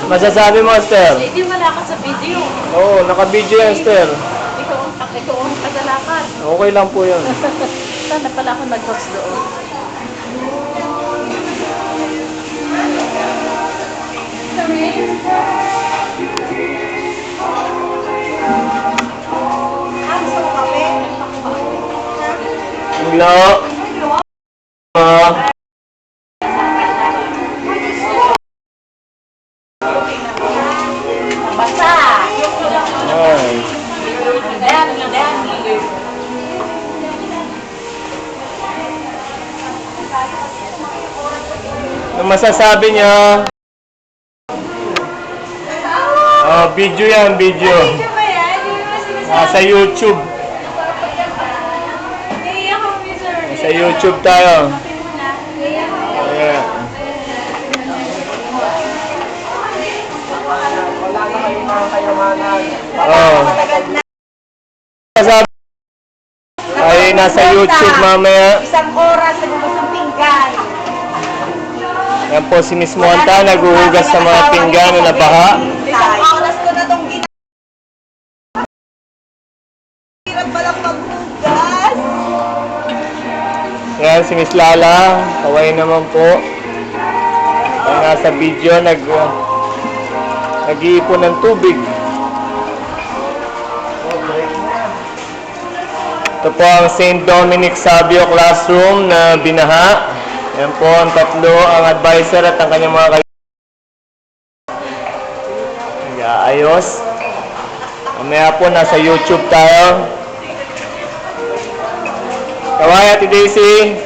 masasabi mo, Esther? Hindi wala ka sa video. Oo, naka-video yan, Esther. Ikaw ang kadalakan. Okay lang po yun. Sana pala ako nag-host doon. Hello? Basta! Ay. Ano masasabi niya? Oh, video yan, video. Sa YouTube. Sa YouTube tayo. Yeah. Oh. Masasabi ay nasa YouTube mamaya. Isang oras naghugas ng pinggan. Yan po si Miss Monta, naghuhugas sa mga pinggan na nabaha. Isang oras ko na itong hirap palang maghugas. Yan si Miss Lala, kaway naman po. Ang nasa video, nag-iipon ng tubig. Ito po ang St. Dominic Savio Classroom na binaha. Yan po ang tatlo, ang advisor at ang kanyang mga nag-aayos. Mamaya po nasa YouTube tayo. Kaway, Ate Daisy.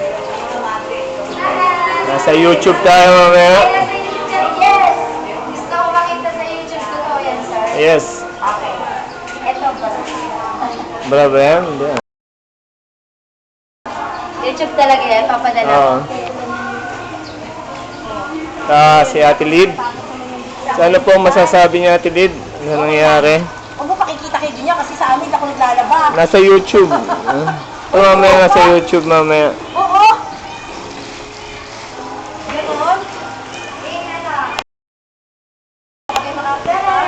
Nasa YouTube tayo mamaya. Yes! Gusto ko makita sa YouTube ko to yan, sir. Yes. Okay. Ito ba? Bravo yan. Hindi. YouTube talaga yan, papadala Oo. ko. Si Ate Lid. So, ano po masasabi niya, Ate Lid? Ano nangyayari? Huwag mo pakikita kayo niya kasi sa amin ako naglalaba. Nasa YouTube. Mamaya nasa YouTube mamaya. Oo. Ganon. Okay, makapera.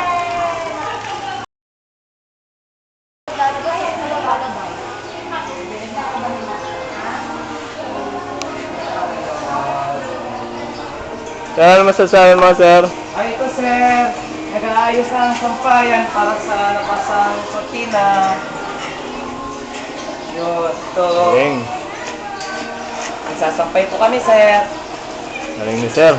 Kaya ano masasabi mo, sir? Ay, ito sir, nag-aayos ang sampayan para sa napasang kortina. Yun, ito. Galing. Nagsasampay po kami sir. Galing ni sir.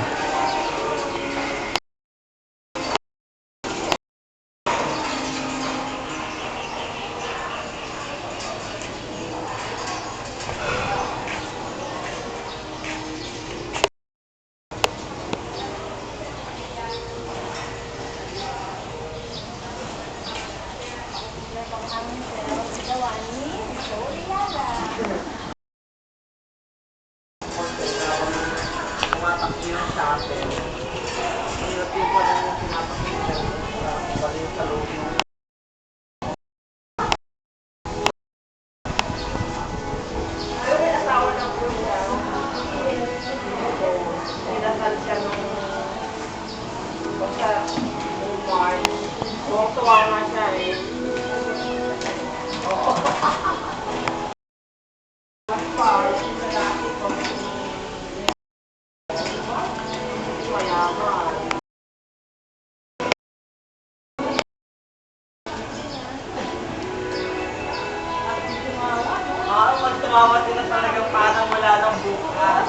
Tumawa din na talagang parang wala ng bukas.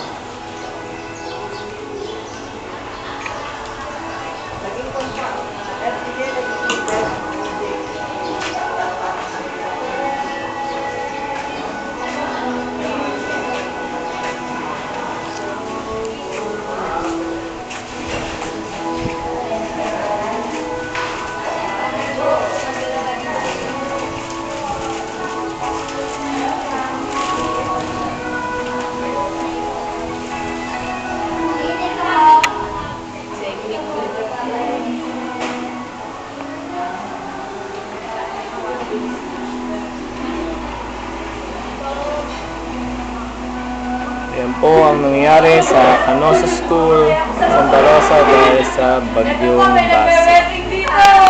Yan po ang nangyayari sa Canosa School, Santa Rosa dahil sa bagyong Basit.